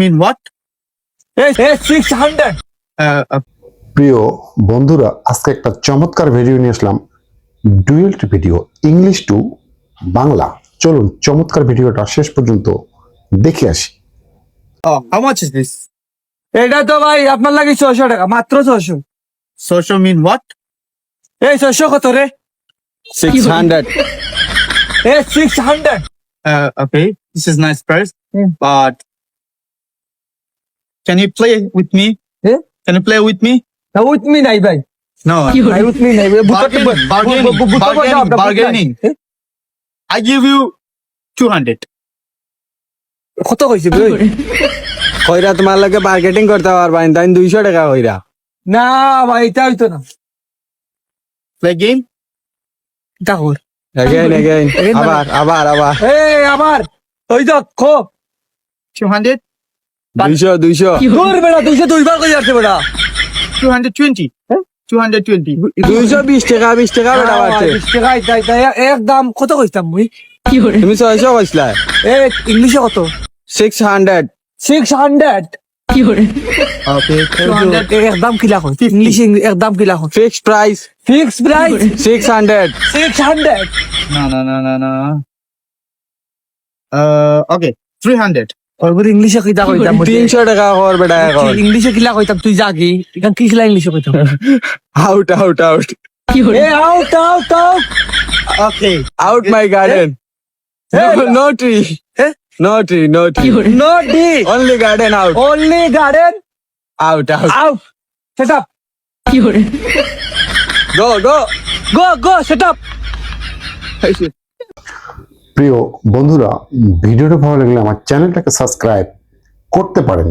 mean what? Hey, 600. প্রিয় বন্ধুরা, আজকে একটা চমৎকার ভিডিও নিয়ে আসলাম। ডুয়েলট ভিডিও, ইংলিশ টু বাংলা। চলুন চমৎকার ভিডিওটা শেষ পর্যন্ত দেখে আসি। Oh, how much is this? এটা তো ভাই আপনার লাগে 600 টাকা, মাত্র 600। Social mean what? এই 600 কত রে? 600. এই 600। Okay, this is nice price, but can you play with me? Eh? Can you play with me? না উইথ মি নাই ভাই, No. নাই উইথ মি নাই। Bargaining. I give you 200. কত কইছে ভাই? কইরা তোমার লাগে মার্কেটিং করতে পারবা না, তাই 200 টাকা কইরা। না ভাই, এটা হইতো না। Play game? দেখো Again. Again, আবার। এই আমার ওই তো খো 200? 200. দূর বেটা, 200 দুইবার কই যাচ্ছে বেটা। 220? 220. 220 টাকা বেটা বাড়ছে। 20 টাকা তাই একদম কত কইতাম মুই? তুমি 600 কইছলা। এ ইংলিশে কত? 600. 600। Okay, 200. একদম কিলা কই? ইংলিশে একদম কিলা কই? Fixed price. Fix price 600. 600। No. Okay, 300. ওর ইংলিশে কিটা কইতাম? 300 টাকা কর বেটা এখন। ইংলিশে কিলা কইতাম তুই জাগি? এখন কি কিলা ইংলিশে কইতাম? Out. এ out. Okay. Out my garden. No tree. Eh? No tree. No ডি, Only garden out. Only garden Out. Out. Set up, Go. Go set up. প্রিয় বন্ধুরা, ভিডিওটা ভালো লাগলে আমার চ্যানেলটাকে সাবস্ক্রাইব করতে পারেন।